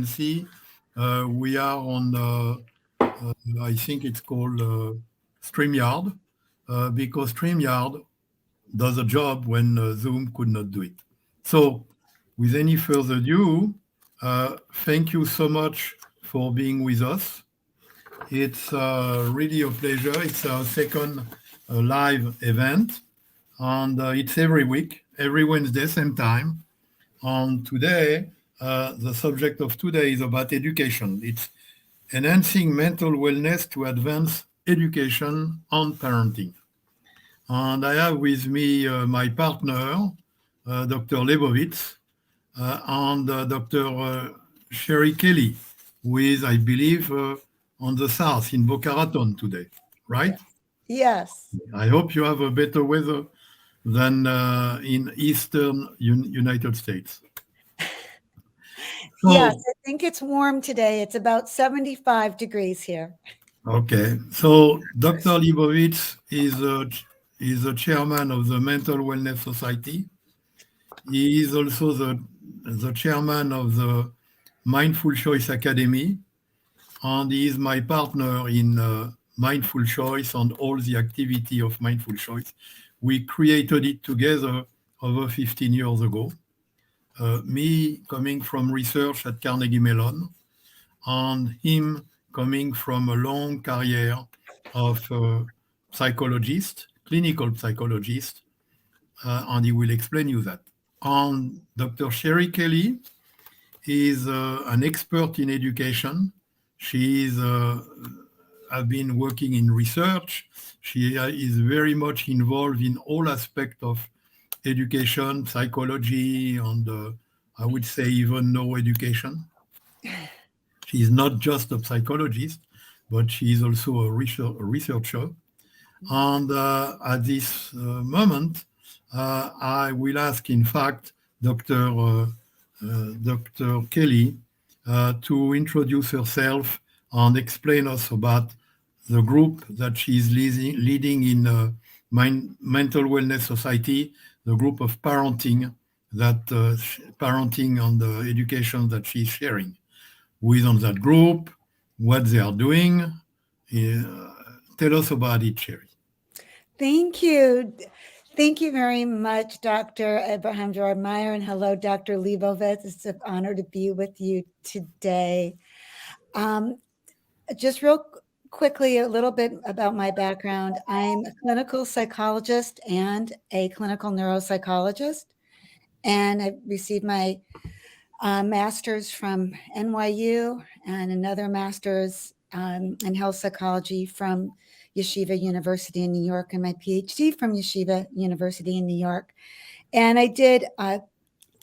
can see, we are on, I think it's called StreamYard, because StreamYard does a job when Zoom could not do it. So, with any further ado, thank you so much for being with us. It's really a pleasure. It's our second live event, and it's every week, every Wednesday, same time. And today, the subject of today is about education. It's enhancing mental wellness to advance education and parenting. And I have with me my partner, Dr. Lebovitz, and Dr. Sherry Kelly, who is, I believe, on the south in Boca Raton today, right? Yes. I hope you have a better weather than in eastern United States. Yes, So, I think it's warm today. It's about 75 degrees here. okay. So, Dr. Leibovitz is a chairman of the Mental Wellness Society. He is also the chairman of the Mindful Choice Academy, and he is my partner in Mindful Choice and all the activity of Mindful Choice. We created it together over 15 years ago. Me coming from research at Carnegie Mellon, and him coming from a long career of psychologist, clinical psychologist, and he will explain you that. And Dr. Sherry Kelly is an expert in education. She is have been working in research. She is very much involved in all aspects of education, psychology, and I would say even no education. She is not just a psychologist, but she is also a researcher. And at this moment, I will ask, in fact, Dr. Kelly to introduce herself and explain us about the group that she is leading in Mental Wellness Society, the group of parenting parenting and education that she's sharing. Who is on that group, what they are doing. Tell us about it, Sherry. Thank you. Thank you very much, Dr. Abraham Meyer, and hello, Dr. Leibovitz. It's an honor to be with you today. Um, just real quickly, a little bit about my background. I'm a clinical psychologist and a clinical neuropsychologist, and I received my master's from NYU and another master's in health psychology from Yeshiva University in New York, and my PhD from Yeshiva University in New York. And I did APA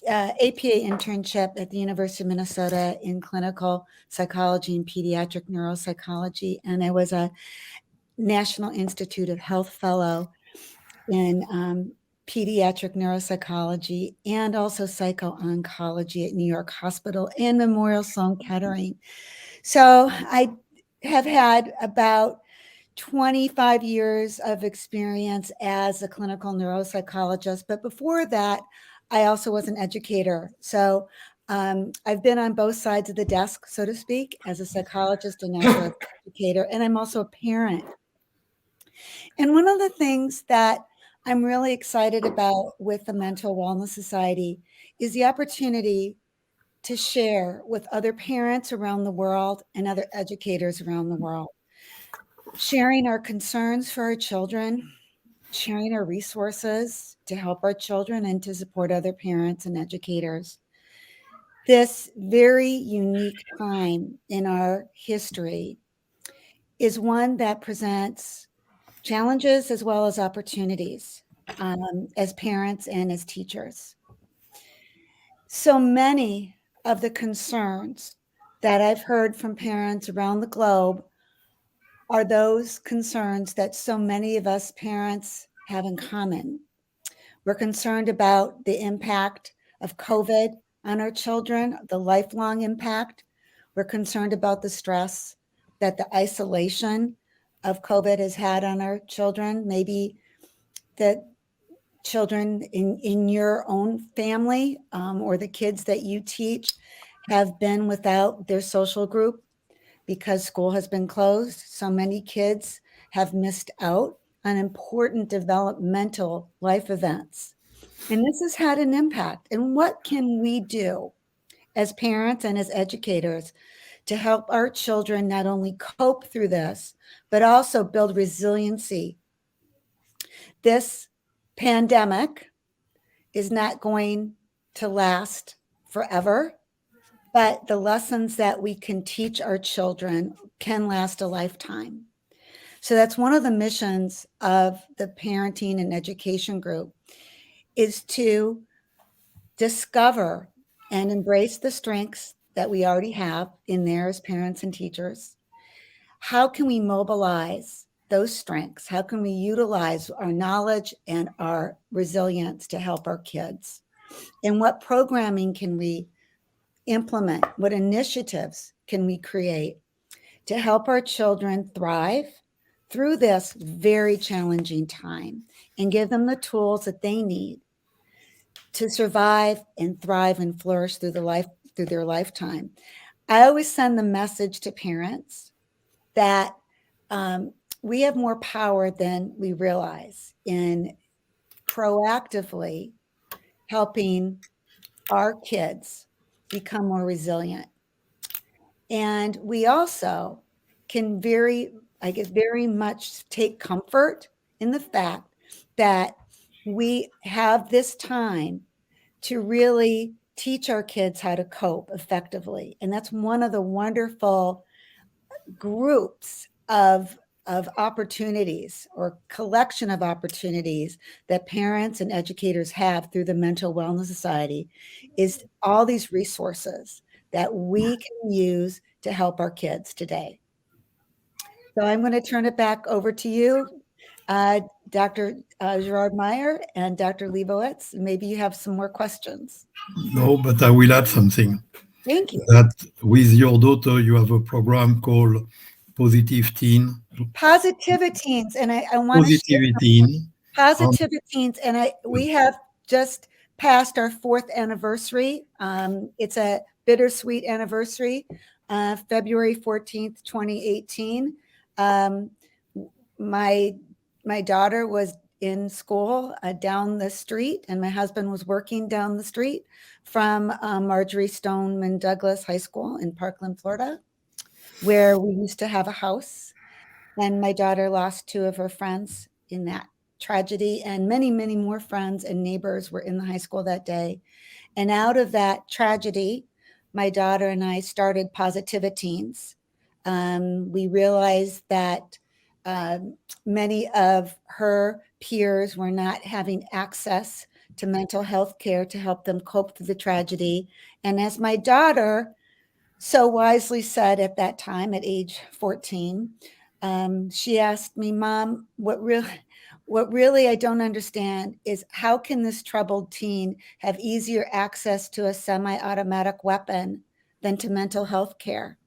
internship at the University of Minnesota in clinical psychology and pediatric neuropsychology. And I was a National Institute of Health fellow in pediatric neuropsychology and also psycho-oncology at New York Hospital and Memorial Sloan Kettering. So I have had about 25 years of experience as a clinical neuropsychologist. But before that, I also was an educator. So I've been on both sides of the desk, so to speak, as a psychologist and as an educator. And I'm also a parent. And one of the things that I'm really excited about with the Mental Wellness Society is the opportunity to share with other parents around the world and other educators around the world, sharing our concerns for our children, sharing our resources to help our children and to support other parents and educators. This very unique time in our history is one that presents challenges as well as opportunities as parents and as teachers. So many of the concerns that I've heard from parents around the globe are those concerns that so many of us parents have in common. We're concerned about the impact of COVID on our children, the lifelong impact. We're concerned about the stress that the isolation of COVID has had on our children, maybe the children in your own family or the kids that you teach have been without their social group because school has been closed. So many kids have missed out on important developmental life events. And this has had an impact. And what can we do as parents and as educators to help our children not only cope through this, but also build resiliency? This pandemic is not going to last forever, but the lessons that we can teach our children can last a lifetime. So that's one of the missions of the parenting and education group, is to discover and embrace the strengths that we already have in there as parents and teachers. How can we mobilize those strengths? How can we utilize our knowledge and our resilience to help our kids? And what programming can we implement? What initiatives can we create to help our children thrive through this very challenging time and give them the tools that they need to survive and thrive and flourish through their lifetime? I always send the message to parents that we have more power than we realize in proactively helping our kids become more resilient. And we also can very much take comfort in the fact that we have this time to really teach our kids how to cope effectively. And that's one of the wonderful groups of opportunities or collection of opportunities that parents and educators have through the Mental Wellness Society, is all these resources that we can use to help our kids today. So I'm going to turn it back over to you, Dr. Gerard Meyer and Dr. Leibowitz. Maybe you have some more questions. No, but I will add something. Thank you. That with your daughter, you have a program called Positive Teen. Positivity Teens, and I want to share Positivity Teen. Positivity Teens, and we have just passed our 4th anniversary. It's a bittersweet anniversary, February 14th, 2018. My daughter was in school down the street, and my husband was working down the street from Marjorie Stoneman Douglas High School in Parkland, Florida, where we used to have a house. And my daughter lost 2 of her friends in that tragedy, and many, many more friends and neighbors were in the high school that day. And out of that tragedy, my daughter and I started Positivity Teens. We realized that many of her peers were not having access to mental health care to help them cope through the tragedy. And as my daughter so wisely said at that time, at age 14, she asked me, "Mom, what really I don't understand is how can this troubled teen have easier access to a semi-automatic weapon than to mental health care?"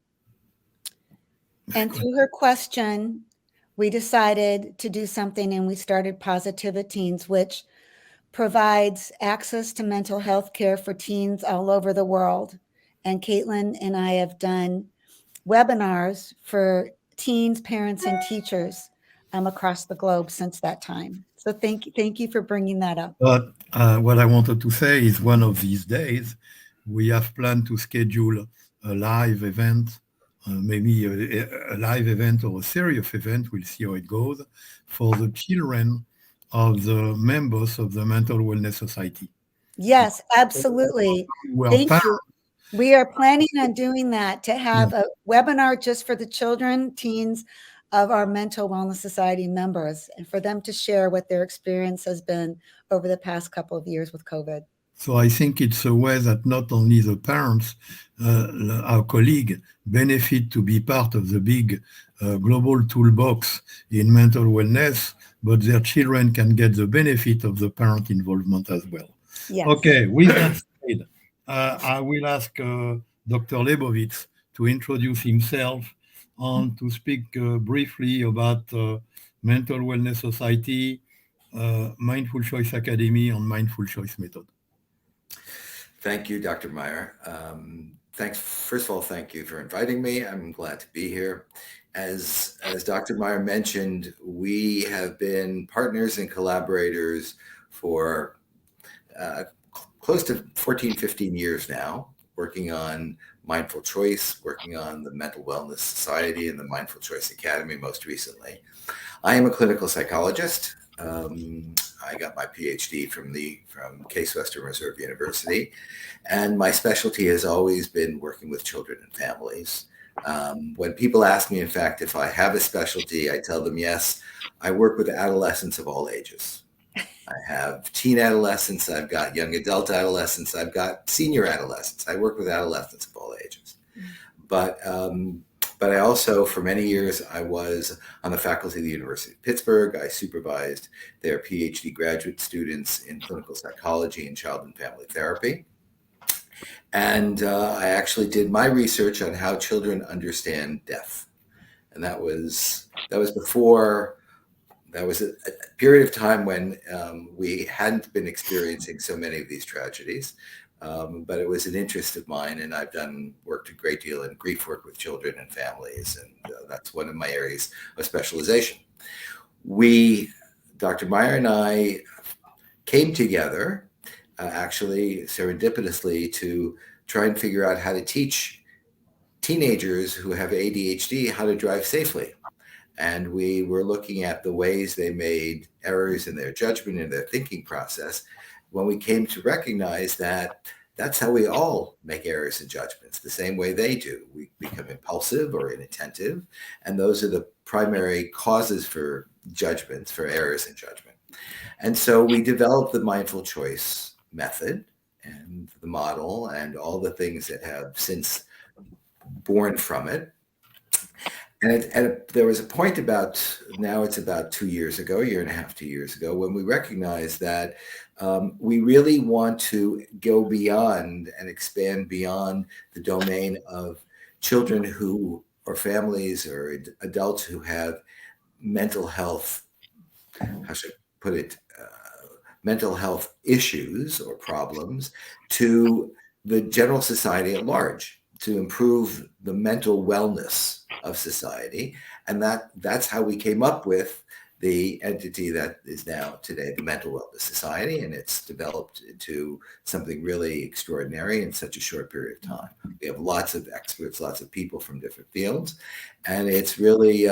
And through her question, we decided to do something, and we started Positivity Teens, which provides access to mental health care for teens all over the world. And Caitlin and I have done webinars for teens, parents, and teachers across the globe since that time. So thank you for bringing that up. But what I wanted to say is one of these days, we have planned to schedule a live event, maybe a live event or a serious event, we'll see how it goes, for the children of the members of the Mental Wellness Society. Yes, absolutely. Thank you. We are planning on doing that, to have a webinar just for the children, teens of our Mental Wellness Society members, and for them to share what their experience has been over the past couple of years with COVID. So I think it's a way that not only the parents, our colleague, benefit to be part of the big global toolbox in mental wellness, but their children can get the benefit of the parent involvement as well. Yes. Okay, with that said, I will ask Dr. Leibowitz to introduce himself and to speak briefly about Mental Wellness Society, Mindful Choice Academy, and Mindful Choice Method. Thank you, Dr. Meyer. Thanks. First of all, thank you for inviting me. I'm glad to be here. As Dr. Meyer mentioned, we have been partners and collaborators for uh, close to 14, 15 years now, working on mindful choice, working on the Mental Wellness Society and the Mindful Choice Academy most recently. I am a clinical psychologist. I got my PhD from Case Western Reserve University, and my specialty has always been working with children and families. When people ask me, in fact, if I have a specialty, I tell them yes. I work with adolescents of all ages. I have teen adolescents, I've got young adult adolescents, I've got senior adolescents. I work with adolescents of all ages. But I also, for many years, I was on the faculty of the University of Pittsburgh. I supervised their PhD graduate students in clinical psychology and child and family therapy. And I actually did my research on how children understand death. And that was before, that was a period of time when we hadn't been experiencing so many of these tragedies. But it was an interest of mine, and I've worked a great deal in grief work with children and families, and that's one of my areas of specialization. Dr. Meyer and I came together, actually serendipitously, to try and figure out how to teach teenagers who have ADHD how to drive safely. And we were looking at the ways they made errors in their judgment and their thinking process, when we came to recognize that that's how we all make errors in judgments, the same way they do. We become impulsive or inattentive, and those are the primary causes for judgments, for errors in judgment. And so we developed the mindful choice method and the model and all the things that have since born from it. And there was a point it's about 2 years ago, a year and a half, 2 years ago, when we recognized that we really want to go beyond and expand beyond the domain of children or families or adults who have mental health, how should I put it, mental health issues or problems, to the general society at large, to improve the mental wellness of society. And that's how we came up with the entity that is now today the Mental Wellness Society, and it's developed into something really extraordinary in such a short period of time. We have lots of experts, lots of people from different fields, and it really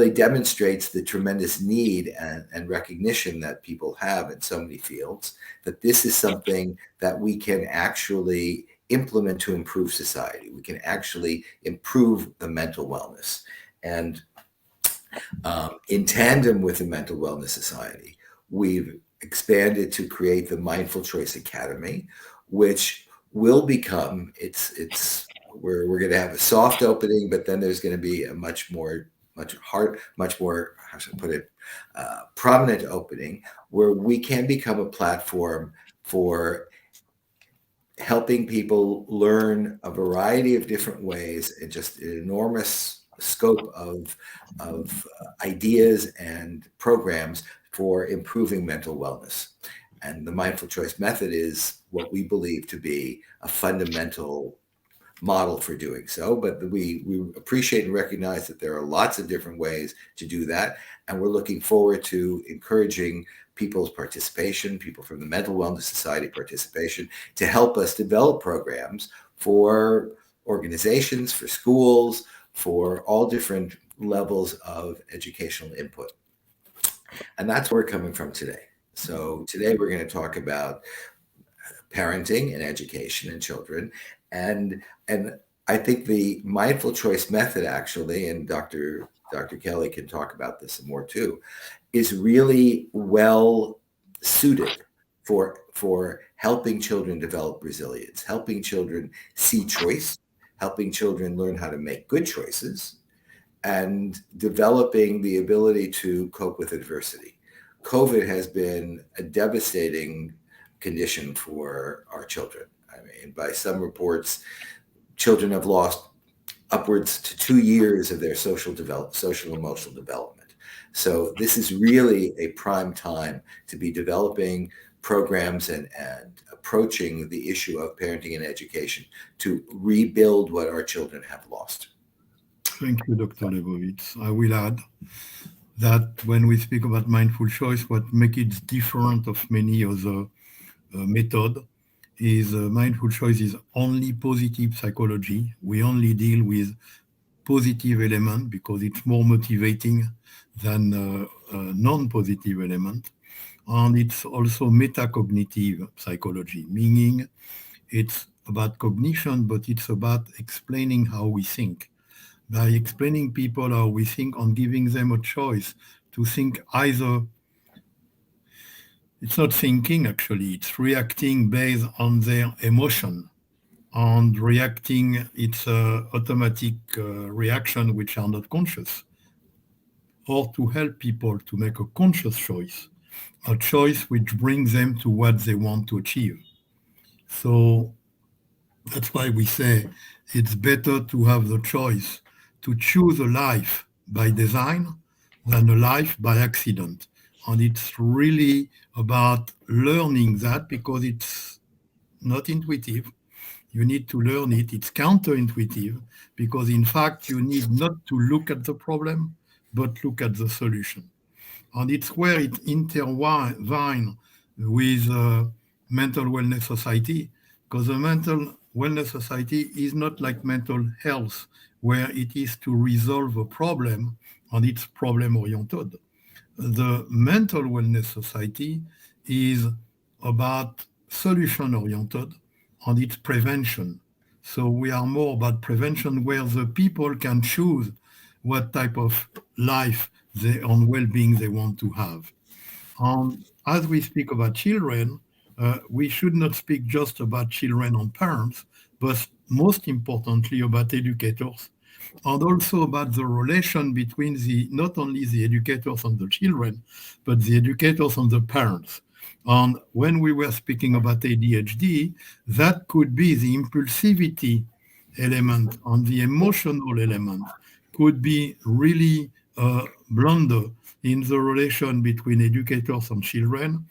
demonstrates the tremendous need and recognition that people have in so many fields, that this is something that we can actually implement to improve society. We can actually improve the mental wellness. And in tandem with the Mental Wellness Society, we've expanded to create the Mindful Choice Academy, which will become, we're going to have a soft opening, but then there's going to be a much more, how should I put it, prominent opening, where we can become a platform for helping people learn a variety of different ways and just an enormous scope of ideas and programs for improving mental wellness. And the mindful choice method is what we believe to be a fundamental model for doing so. But we appreciate and recognize that there are lots of different ways to do that. And we're looking forward to encouraging people's participation, people from the Mental Wellness Society participation, to help us develop programs for organizations, for schools, for all different levels of educational input. And that's where we're coming from today. So today we're going to talk about parenting and education and children. And I think the mindful choice method, actually, and Dr. Kelly can talk about this some more too, is really well suited for helping children develop resilience, helping children see choice, helping children learn how to make good choices, and developing the ability to cope with adversity. COVID has been a devastating condition for our children. I mean, by some reports, children have lost upwards to 2 years of their social emotional development. So this is really a prime time to be developing programs and approaching the issue of parenting and education to rebuild what our children have lost. Thank you, Dr. Leibovitz. I will add that when we speak about mindful choice, what makes it different of many other methods is mindful choice is only positive psychology. We only deal with positive element because it's more motivating than non-positive element. And it's also metacognitive psychology, meaning it's about cognition, but it's about explaining how we think. By explaining people how we think and giving them a choice to think either, it's not thinking actually, it's reacting based on their emotion. And reacting, it's automatic reaction which are not conscious. Or to help people to make a conscious choice, a choice which brings them to what they want to achieve. So that's why we say it's better to have the choice to choose a life by design than a life by accident. And it's really about learning that because it's not intuitive. You need to learn it. It's counterintuitive because in fact, you need not to look at the problem, but look at the solution. And it's where it intertwines with Mental Wellness Society, because the Mental Wellness Society is not like mental health, where it is to resolve a problem and it's problem-oriented. The Mental Wellness Society is about solution-oriented and it's prevention. So we are more about prevention where the people can choose what type of life and well-being they want to have. As we speak about children, we should not speak just about children and parents, but most importantly about educators, and also about the relation between not only the educators and the children, but the educators and the parents. And when we were speaking about ADHD, that could be the impulsivity element and the emotional element could be really a blunder in the relation between educators and children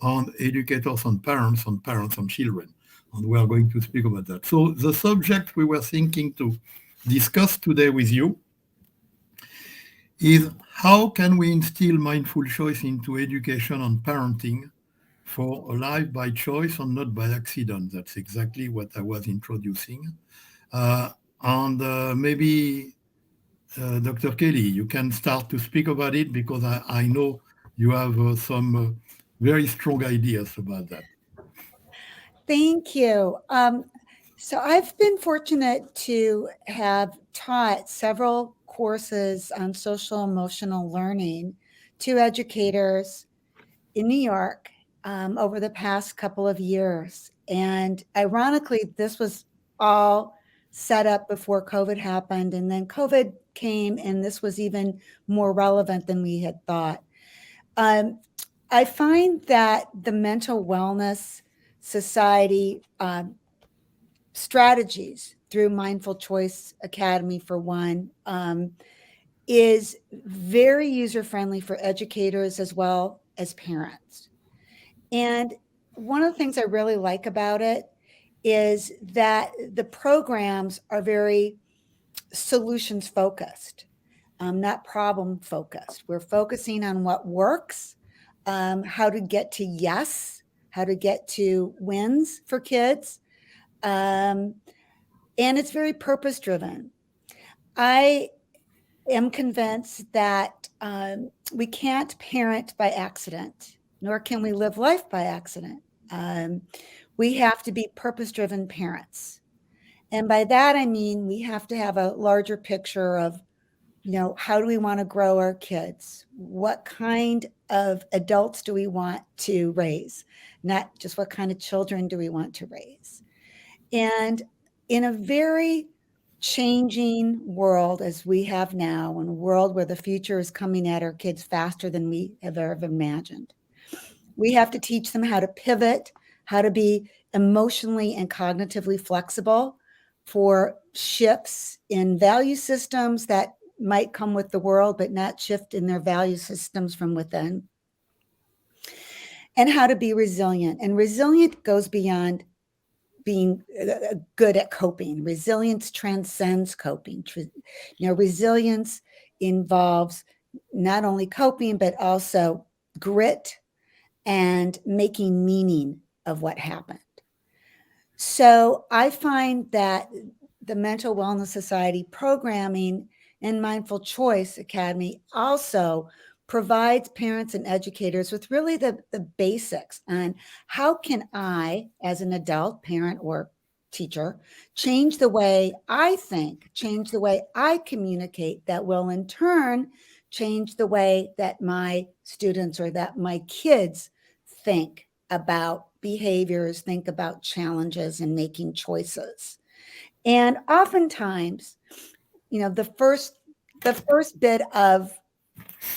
and educators and parents and children. And we are going to speak about that. So the subject we were thinking to discuss today with you is how can we instill mindful choice into education and parenting for a life by choice and not by accident. That's exactly what I was introducing. Maybe Dr. Kelly, you can start to speak about it because I know you have some very strong ideas about that. Thank you. So I've been fortunate to have taught several courses on social emotional learning to educators in New York over the past couple of years. And ironically, this was all set up before COVID happened. And then COVID came, and this was even more relevant than we had thought. I find that the Mental Wellness Society strategies through Mindful Choice Academy, for one, is very user-friendly for educators as well as parents. And one of the things I really like about it is that the programs are very solutions focused, not problem focused. We're focusing on what works, how to get to yes, how to get to wins for kids. And it's very purpose driven. I am convinced that we can't parent by accident, nor can we live life by accident. We have to be purpose-driven parents. And by that, I mean, we have to have a larger picture of, how do we want to grow our kids? What kind of adults do we want to raise? Not just what kind of children do we want to raise? And in a very changing world as we have now, in a world where the future is coming at our kids faster than we have ever imagined, we have to teach them how to pivot, how to be emotionally and cognitively flexible for shifts in value systems that might come with the world, but not shift in their value systems from within. and how to be resilient. And resilient goes beyond being good at coping. Resilience transcends coping. Resilience involves not only coping, but also grit and making meaning of what happened. So I find that the Mental Wellness Society programming and Mindful Choice Academy also provides parents and educators with really the basics on how can I, as an adult, parent, or teacher, change the way I think, change the way I communicate, that will in turn change the way that my students or that my kids think about behaviors, think about challenges, and making choices. And oftentimes, the first bit of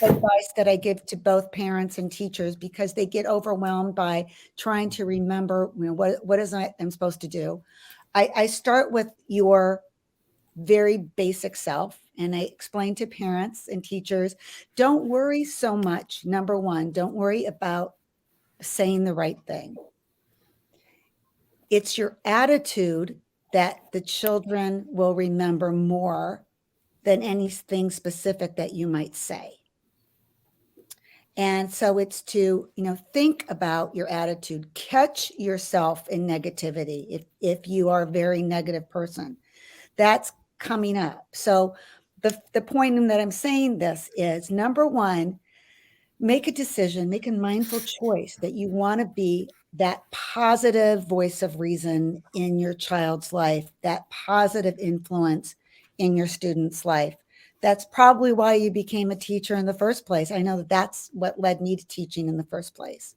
advice that I give to both parents and teachers, because they get overwhelmed by trying to remember, what is I'm supposed to do. I start with your very basic self, and I explain to parents and teachers, don't worry so much. Number one, don't worry about saying the right thing. It's your attitude that the children will remember more than anything specific that you might say. And so it's to, think about your attitude, catch yourself in negativity. If you are a very negative person, that's coming up. So the point in that I'm saying this is, number one, make a decision, make a mindful choice that you want to be that positive voice of reason in your child's life, that positive influence in your student's life. That's probably why you became a teacher in the first place. I know that that's what led me to teaching in the first place.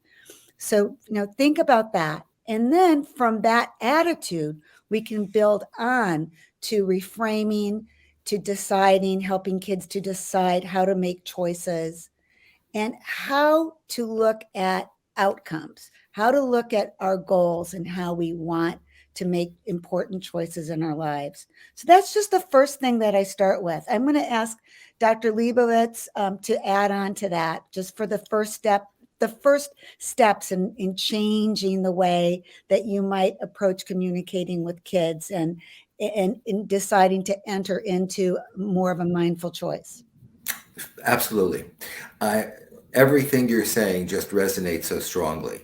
So, think about that. And then from that attitude, we can build on to reframing, to deciding, helping kids to decide how to make choices and how to look at outcomes, how to look at our goals and how we want to make important choices in our lives. So that's just the first thing that I start with. I'm going to ask Dr. Leibovitz to add on to that, just for the first steps in changing the way that you might approach communicating with kids and in deciding to enter into more of a mindful choice. Absolutely. Everything you're saying just resonates so strongly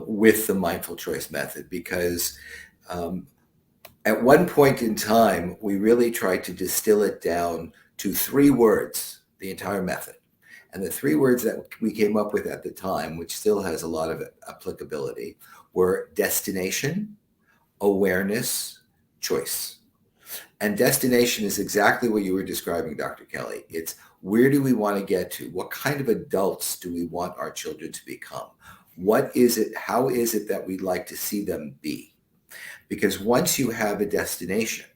with the mindful choice method, because at one point in time, we really tried to distill it down to 3 words, the entire method. And the 3 words that we came up with at the time, which still has a lot of applicability, were destination, awareness, choice. And destination is exactly what you were describing, Dr. Kelly. It's, where do we want to get to? What kind of adults do we want our children to become? What is it? How is it that we'd like to see them be? Because once you have a destination,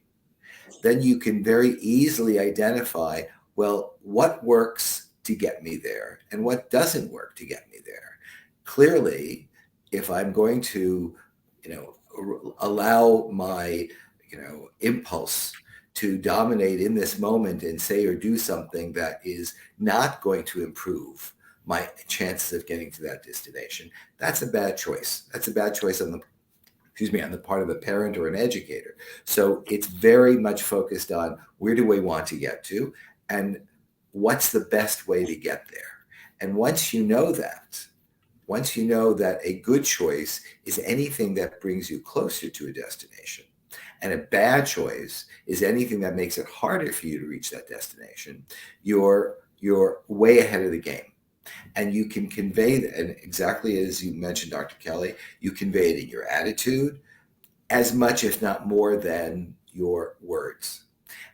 then you can very easily identify, well, what works to get me there and what doesn't work to get me there. Clearly, if I'm going to, allow my, impulse to dominate in this moment and say or do something that is not going to improve my chances of getting to that destination, that's a bad choice. That's a bad choice on the part of a parent or an educator. So it's very much focused on, where do we want to get to and what's the best way to get there. And once you know that a good choice is anything that brings you closer to a destination, and a bad choice is anything that makes it harder for you to reach that destination, you're way ahead of the game. And you can convey that, and exactly as you mentioned, Dr. Kelly, you convey it in your attitude as much, if not more, than your words.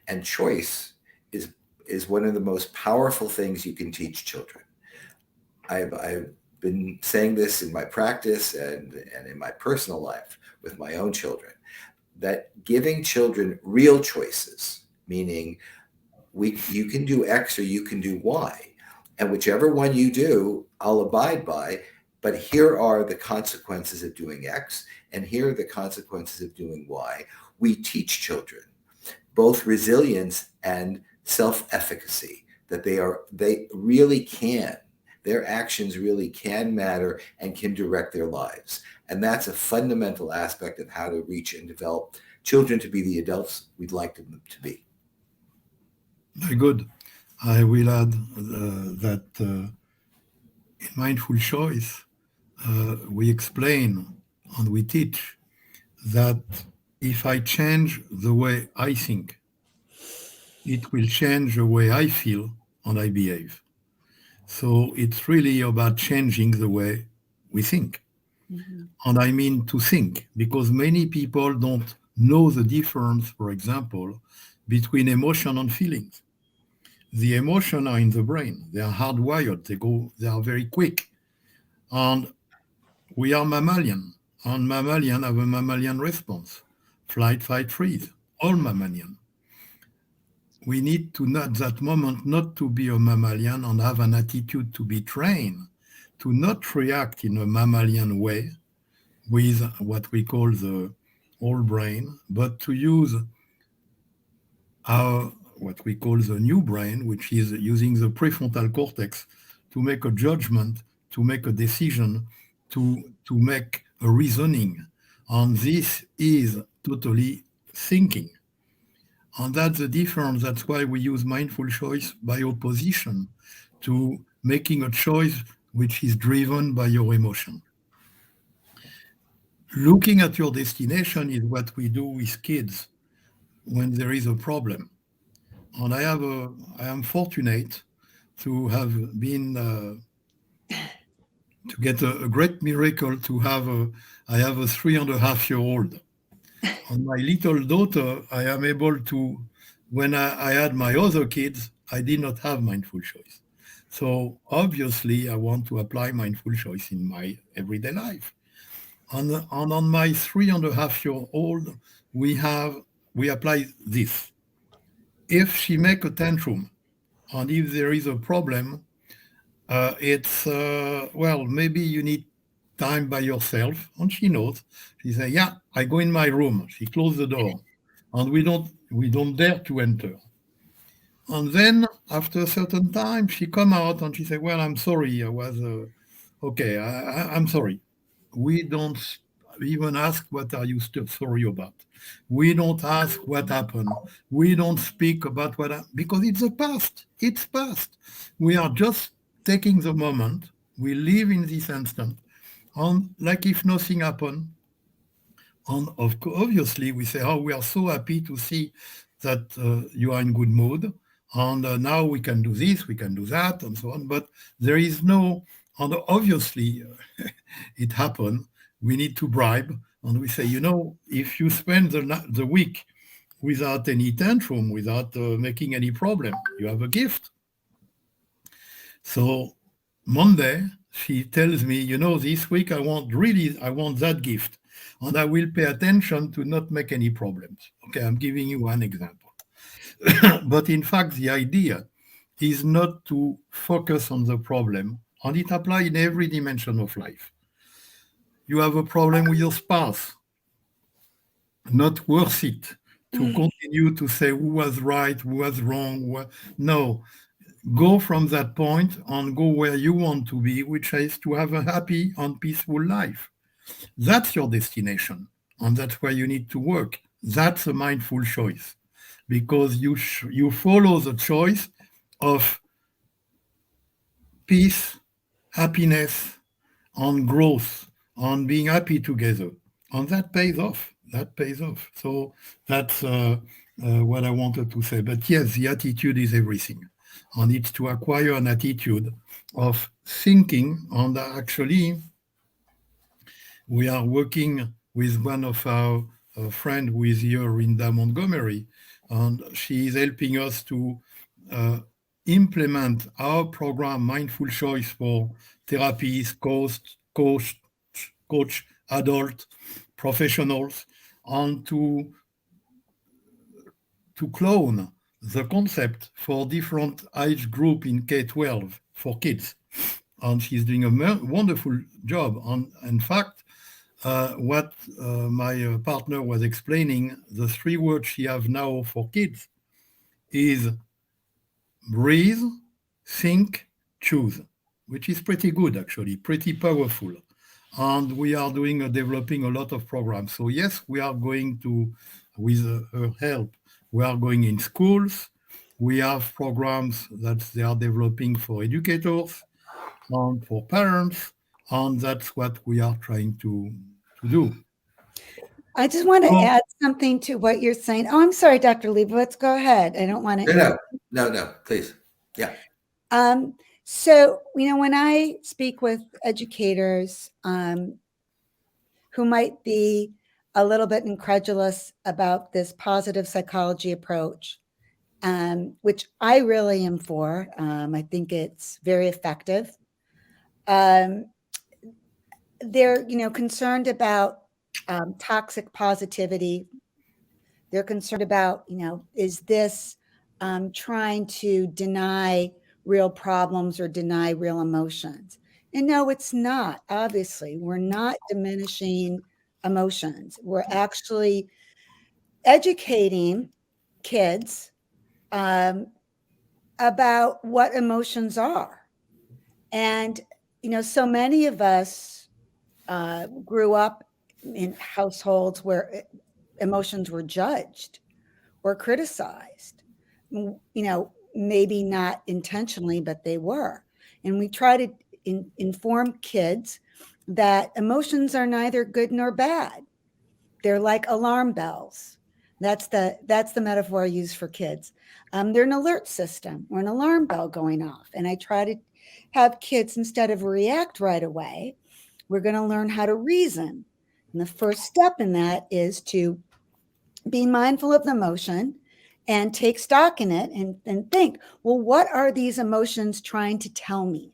And choice is one of the most powerful things you can teach children. I've been saying this in my practice and in my personal life with my own children, that giving children real choices, meaning you can do X or you can do Y, and whichever one you do, I'll abide by, but here are the consequences of doing X, and here are the consequences of doing Y. We teach children both resilience and self-efficacy, that they really can their actions really can matter and can direct their lives. And that's a fundamental aspect of how to reach and develop children to be the adults we'd like them to be. Very good. I will add that in mindful choice, we explain and we teach that if I change the way I think, it will change the way I feel and I behave. So it's really about changing the way we think. Mhm. And I mean to think, because many people don't know the difference, for example, between emotion and feelings. The emotion are in the brain. They are hardwired. They are very quick. And we are mammalian. And mammalian have a mammalian response. Flight, fight, freeze. All mammalian. We need to, at that moment, not to be a mammalian and have an attitude to be trained to not react in a mammalian way with what we call the whole brain, but to use our what we call the new brain, which is using the prefrontal cortex to make a judgment, to make a decision, to make a reasoning. And this is totally thinking. And that's the difference. That's why we use mindful choice by opposition to making a choice which is driven by your emotion. Looking at your destination is what we do with kids when there is a problem. And I am fortunate to have been to get a great miracle to have I have a 3.5-year-old. And my little daughter, I am able to, when I had my other kids, I did not have mindful choice. So obviously I want to apply mindful choice in my everyday life. And on my 3.5-year-old, we apply this. If she make a tantrum, and if there is a problem, it's well, maybe you need time by yourself, and she knows. She say, "Yeah, I go in my room." She close the door, and we don't dare to enter. And then after a certain time, she come out and she say, "Well, I'm sorry. I was okay. I'm sorry." We don't even ask what are you still sorry about. We don't ask what happened. We don't speak about because it's the past. It's past. We are just taking the moment. We live in this instant, and like if nothing happened. And obviously, we say, "Oh, we are so happy to see that you are in good mood, and now we can do this, we can do that, and so on." But there is no, and obviously, it happened. We need to bribe, and we say, if you spend the week without any tantrum, without making any problem, you have a gift. So Monday, she tells me, this week I want that gift, and I will pay attention to not make any problems. Okay, I'm giving you one example. But in fact, the idea is not to focus on the problem, and it applies in every dimension of life. You have a problem with your spouse, not worth it to continue to say who was right, who was wrong. No, go from that point and go where you want to be, which is to have a happy and peaceful life. That's your destination, and that's where you need to work. That's a mindful choice, because you follow the choice of peace, happiness, and growth, and being happy together, and that pays off. That pays off. So that's what I wanted to say. But yes, the attitude is everything. And it's to acquire an attitude of thinking. And actually, we are working with one of our friends who is here, Rinda Montgomery, and she is helping us to implement our program, Mindful Choice, for therapies, coach, adult, professionals, and to clone the concept for different age group in K-12 for kids. And she's doing a wonderful job. And in fact, what my partner was explaining, the 3 words she have now for kids is breathe, think, choose. which is pretty good, actually, pretty powerful. And we are developing a lot of programs. So yes, we are going to, with her help, we are going in schools. We have programs that they are developing for educators and for parents, and that's what we are trying to do. I just want to Oh. add something to what you're saying. Oh, I'm sorry, Dr. Leibowitz, go ahead. I don't want to. No, please. Yeah. So, when I speak with educators who might be a little bit incredulous about this positive psychology approach, which I really am for, I think it's very effective. They're, concerned about toxic positivity. They're concerned about, is this trying to deny real problems or deny real emotions? And no, it's not. Obviously, we're not diminishing emotions. We're actually educating kids about what emotions are. And, so many of us grew up in households where emotions were judged or criticized, maybe not intentionally, but they were. And we try to inform kids that emotions are neither good nor bad. They're like alarm bells. That's the metaphor I use for kids. They're an alert system or an alarm bell going off. And I try to have kids, instead of react right away, we're going to learn how to reason. And the first step in that is to be mindful of the emotion and take stock in it and think, well, what are these emotions trying to tell me?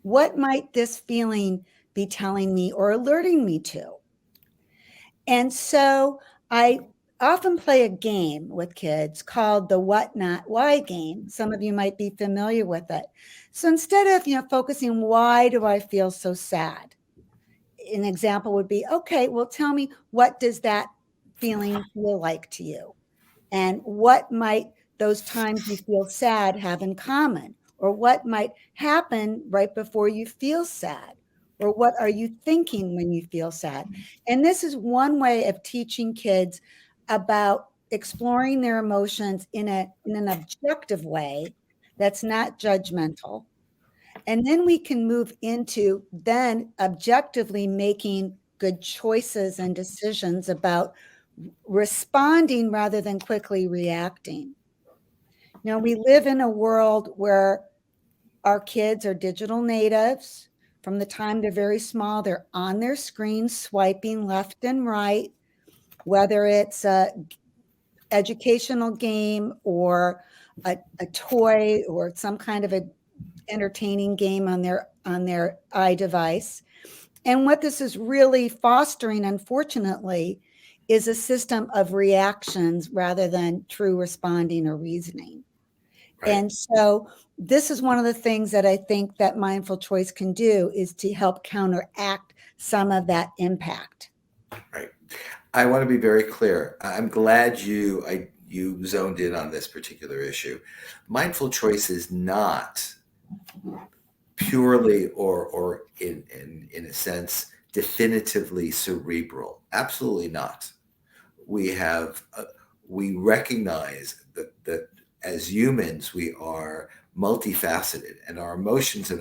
What might this feeling be telling me or alerting me to? And so I often play a game with kids called the what not why game. Some of you might be familiar with it. So instead of, focusing, why do I feel so sad? An example would be, okay, well, tell me, what does that feeling feel like to you? And what might those times you feel sad have in common? Or what might happen right before you feel sad? Or what are you thinking when you feel sad? And this is one way of teaching kids about exploring their emotions in an objective way that's not judgmental. And then we can move into then objectively making good choices and decisions about responding rather than quickly reacting. Now, we live in a world where our kids are digital natives. From the time they're very small, they're on their screens, swiping left and right, whether it's a educational game or a toy or some kind of a entertaining game on their iDevice. And what this is really fostering, unfortunately, is a system of reactions rather than true responding or reasoning. Right. And so this is one of the things that I think that mindful choice can do, is to help counteract some of that impact. Right. I want to be very clear. I'm glad you zoned in on this particular issue. Mindful choice is not purely or in a sense definitively cerebral. Absolutely not. We recognize that as humans we are multifaceted, and our emotions and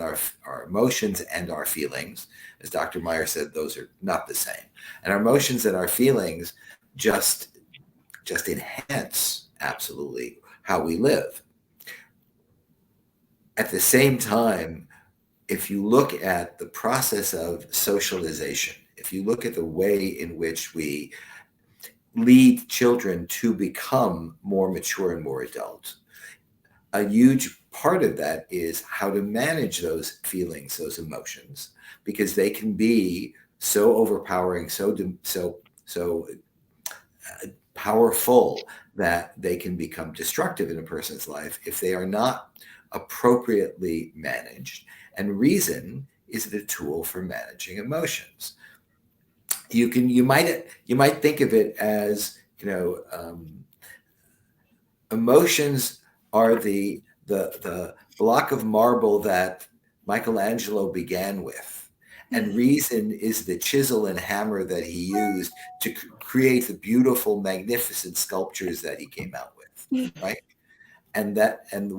our feelings, as Dr. Meyer said, those are not the same. And our emotions and our feelings just enhance absolutely how we live. At the same time, if you look at the process of socialization, if you look at the way in which we lead children to become more mature and more adult, a huge part of that is how to manage those feelings, those emotions, because they can be so overpowering, so powerful that they can become destructive in a person's life if they are not appropriately managed. And reason is the tool for managing emotions. You might think of it as, emotions are the block of marble that Michelangelo began with. And reason is the chisel and hammer that he used to create the beautiful, magnificent sculptures that he came out with, right? And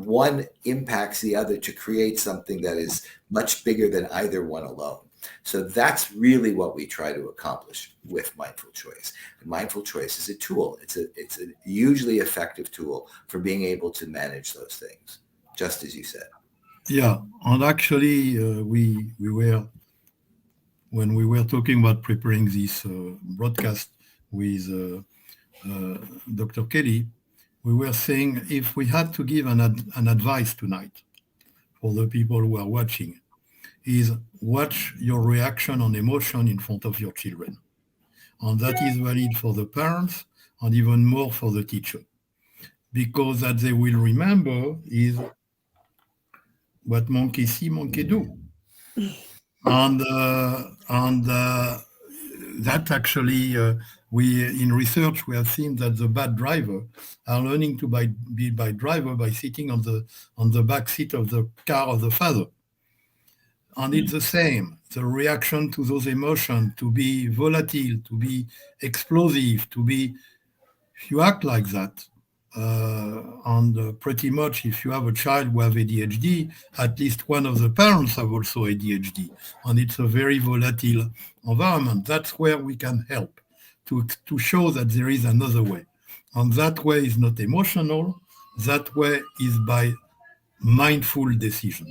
one impacts the other to create something that is much bigger than either one alone. So that's really what we try to accomplish with mindful choice. And mindful choice is a tool. It's a hugely effective tool for being able to manage those things, just as you said. Yeah, and actually, when we were talking about preparing this broadcast with Dr. Kelly, we were saying if we had to give an advice tonight for the people who are watching, is watch your reaction on emotion in front of your children. And that is valid for the parents and even more for the teacher. Because that they will remember is what monkey see, monkey do. And that actually, we in research, we have seen that the bad driver are learning to be bad driver by sitting on the back seat of the car of the father. And it's the same, the reaction to those emotions, to be volatile, to be explosive, if you act like that, and pretty much if you have a child who have ADHD, at least one of the parents have also ADHD, and it's a very volatile environment. That's where we can help to show that there is another way. And that way is not emotional, that way is by mindful decision.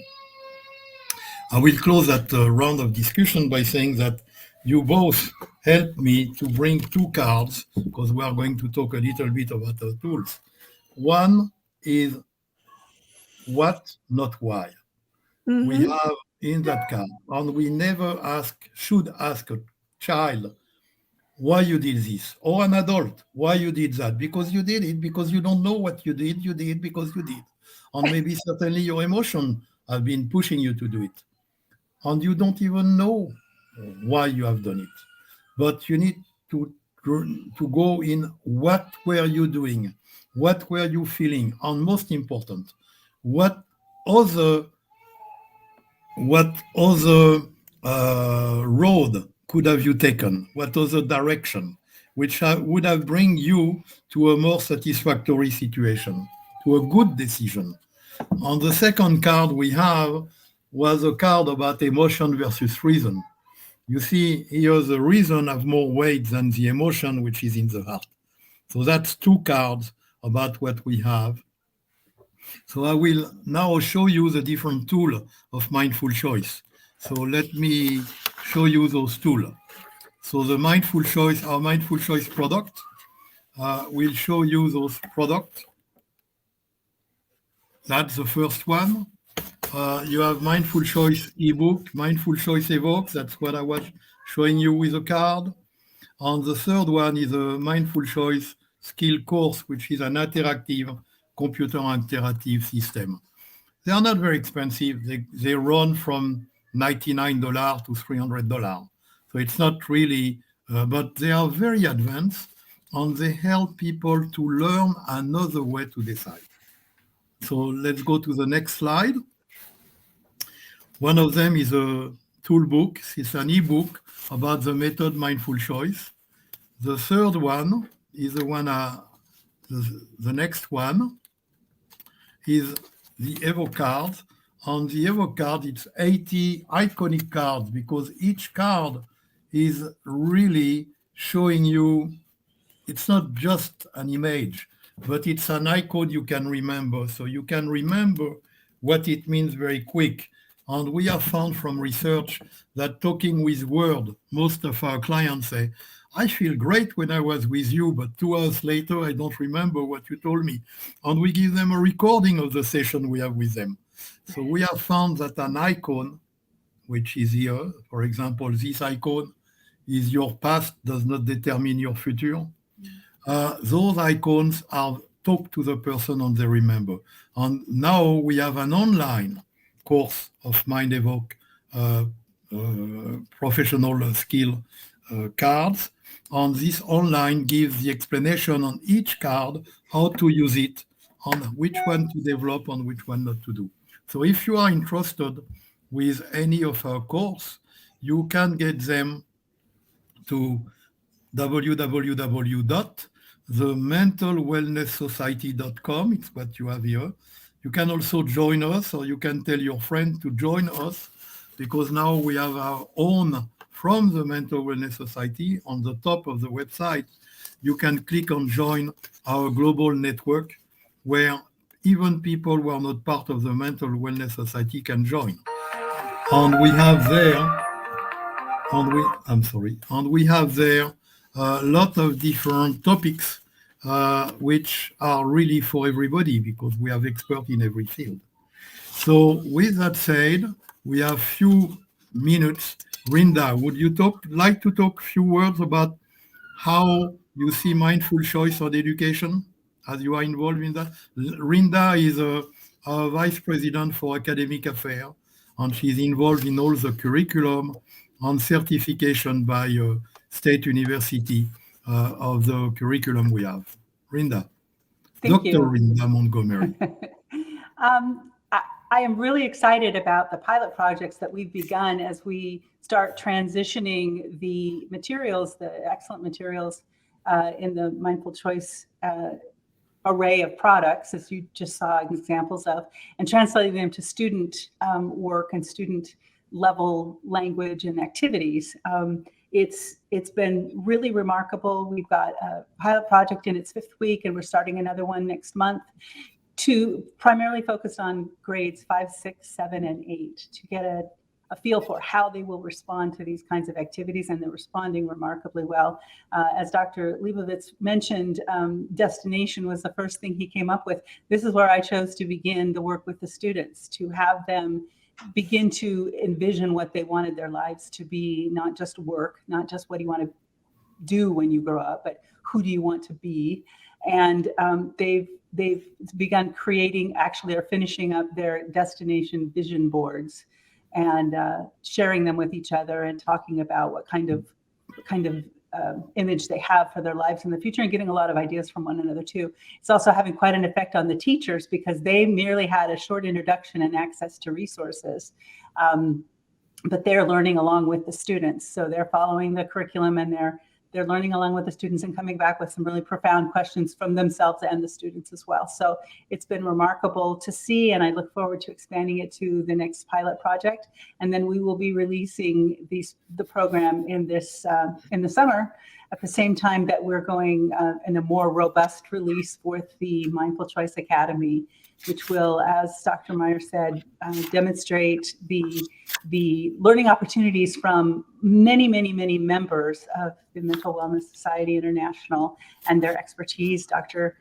I will close that round of discussion by saying that you both helped me to bring two cards, because we are going to talk a little bit about the tools. One is what, not why. Mhm. We have in that card, and we never should ask a child why you did this, or an adult why you did that, because you did it, because you don't know what you did it because you did. And maybe certainly your emotion have been pushing you to do it. And you don't even know why you have done it. But you need to go in what were you doing? What were you feeling? And most important, what other road could have you taken? What other direction? Which would have bring you to a more satisfactory situation, to a good decision. On the second card we have was a card about emotion versus reason. You see here the reason have more weight than the emotion which is in the heart. So that's two cards about what we have. So I will now show you the different tool of mindful choice. So let me show you those tools. So the mindful choice, our mindful choice product, will show you those products. That's the first one. You have Mindful Choice ebook, Mindful Choice Evoke. That's what I was showing you with a card. And the third one is a Mindful Choice skill course, which is an interactive computer interactive system. They are not very expensive. They run from $99 to $300. So it's not really, but they are very advanced, and they help people to learn another way to decide. So let's go to the next slide. One of them is a tool book. It's an ebook about the method Mindful Choice. The third one is the one, the next one is the Evoke card. On the Evoke card, it's 80 iconic cards, because each card is really showing you, it's not just an image, but it's an icon you can remember. So you can remember what it means very quick. And we have found from research that talking with words, most of our clients say, I feel great when I was with you, but 2 hours later, I don't remember what you told me. And we give them a recording of the session we have with them. So we have found that an icon, which is here, for example, this icon is your past does not determine your future. Those icons are talk to the person and they remember. And now we have an online course of Mind Evoke professional skill cards. And this online gives the explanation on each card, how to use it, on which one to develop and which one not to do. So if you are interested with any of our course, you can get them to www.thementalwellnesssociety.com. It's what you have here. You can also join us, or you can tell your friend to join us, because now we have our own from the Mental Wellness Society on the top of the website. You can click on join our global network, where even people who are not part of the Mental Wellness Society can join. And we have there, we have there a lot of different topics, which are really for everybody, because we have experts in every field. So with that said, we have few minutes. Rinda, would you like to talk a few words about how you see mindful choice on education, as you are involved in that? Rinda is a vice president for academic affairs, and she's involved in all the curriculum and certification by State University of the curriculum we have. Rinda. Thank Dr. you. Rinda Montgomery. I am really excited about the pilot projects that we've begun as we start transitioning the materials, the excellent materials in the Mindful Choice array of products, as you just saw examples of, and translating them to student work and student level language and activities. It's been really remarkable. We've got a pilot project in its 5th week, and we're starting another one next month, to primarily focus on grades 5, 6, 7, and 8 to get a feel for how they will respond to these kinds of activities, and they're responding remarkably well. As Dr. Leibovitz mentioned, destination was the first thing he came up with. This is where I chose to begin the work with the students, to have them begin to envision what they wanted their lives to be, not just work, not just what do you want to do when you grow up, but who do you want to be? And they've begun creating, actually are finishing up their destination vision boards and sharing them with each other and talking about what kind of image they have for their lives in the future, and getting a lot of ideas from one another too. It's also having quite an effect on the teachers, because they merely had a short introduction and access to resources, but they're learning along with the students. So they're following the curriculum, and they're learning along with the students and coming back with some really profound questions from themselves and the students as well. So it's been remarkable to see, and I look forward to expanding it to the next pilot project. And then we will be releasing the program in the summer, at the same time that we're going in a more robust release with the Mindful Choice Academy, which will, as Dr. Meyer said, demonstrate the learning opportunities from many, many, many members of the Mental Wellness Society International and their expertise. Dr.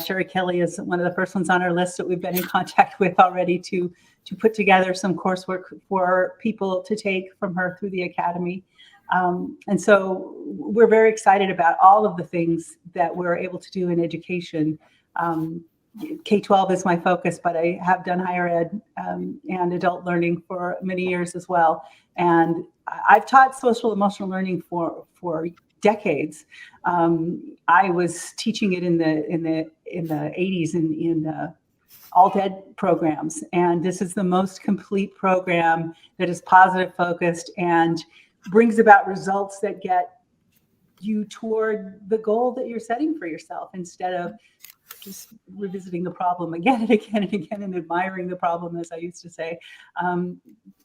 Sherry Kelly is one of the first ones on our list that we've been in contact with already to put together some coursework for people to take from her through the Academy. And so we're very excited about all of the things that we're able to do in education. K-12 is my focus, but I have done higher ed and adult learning for many years as well. And I've taught social emotional learning for decades. I was teaching it in the 80s in alt ed programs, and this is the most complete program that is positive focused and brings about results that get you toward the goal that you're setting for yourself, instead of just revisiting the problem again and again and again and admiring the problem, as I used to say.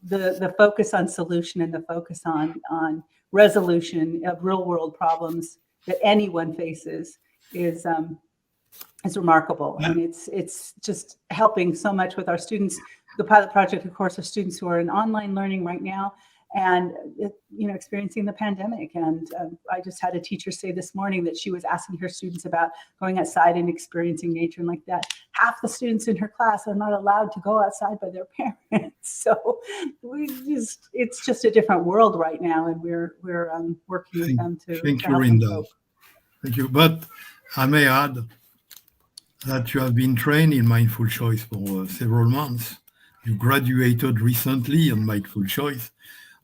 The focus on solution and the focus on resolution of real world problems that anyone faces is remarkable. And it's just helping so much with our students. The pilot project, of course, are students who are in online learning right now, and experiencing the pandemic. And I just had a teacher say this morning that she was asking her students about going outside and experiencing nature, and like that, half the students in her class are not allowed to go outside by their parents. So it's just a different world right now, and we're working with them to Thank you, help them Rinda. cope. Thank you. But I may add that you have been trained in mindful choice for several months. You graduated recently on mindful choice.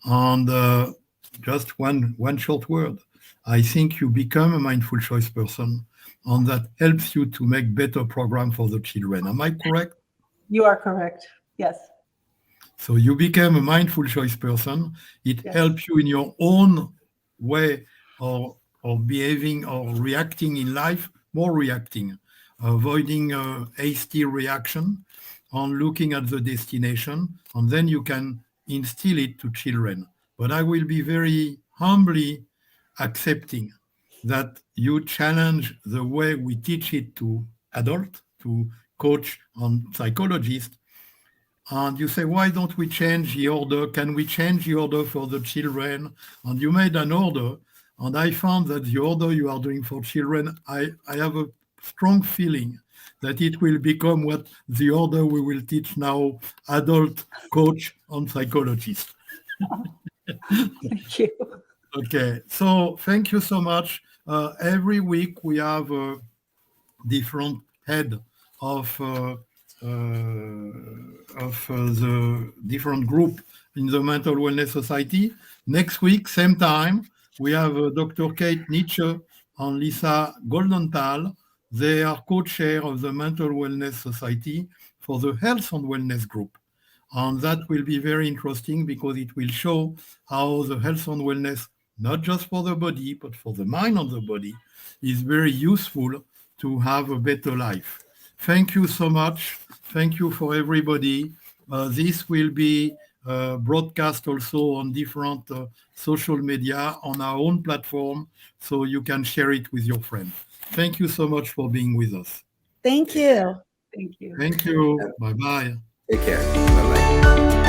And just one short word. I think you become a mindful choice person, and that helps you to make better program for the children. Am I correct? You are correct. Yes. So you became a mindful choice person. It Yes. helps you in your own way of behaving or reacting in life, more reacting, avoiding a hasty reaction on looking at the destination, and then you can instill it to children. But I will be very humbly accepting that you challenge the way we teach it to adults, to coach and psychologists, and you say, why don't we change the order? Can we change the order for the children? And you made an order, and I found that the order you are doing for children, I have a strong feeling that it will become what the order we will teach now adult coach and psychologist. Thank you. Okay, so thank you so much. Every week we have a different head of the different group in the Mental Wellness Society. Next week, same time, we have Dr. Kate Nietzsche and Lisa Goldenthal. They are co-chair of the Mental Wellness Society for the Health and Wellness Group. And that will be very interesting because it will show how the health and wellness, not just for the body, but for the mind and the body, is very useful to have a better life. Thank you so much. Thank you for everybody. This will be broadcast also on different social media on our own platform, so you can share it with your friends. Thank you so much for being with us. Thank you. Thank you. Thank you. Bye-bye. Take care. Bye-bye.